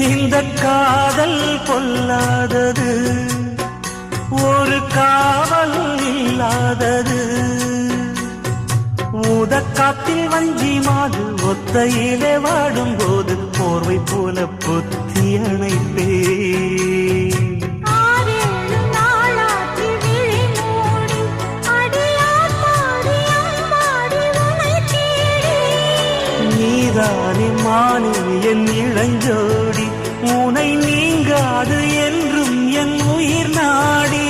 இந்த காதல் பொல்லாதது, ஒரு காவல் இல்லாதது. ஊதக்காத்தில் வஞ்சி மாது ஒத்தையிலே வாடும் போது போர்வை போல பொத்தி அணைப்பே. நீதானே மானே என் இளஞ்சோடி, உனை நீங்காது என்றும் என் உயிர் நாடி.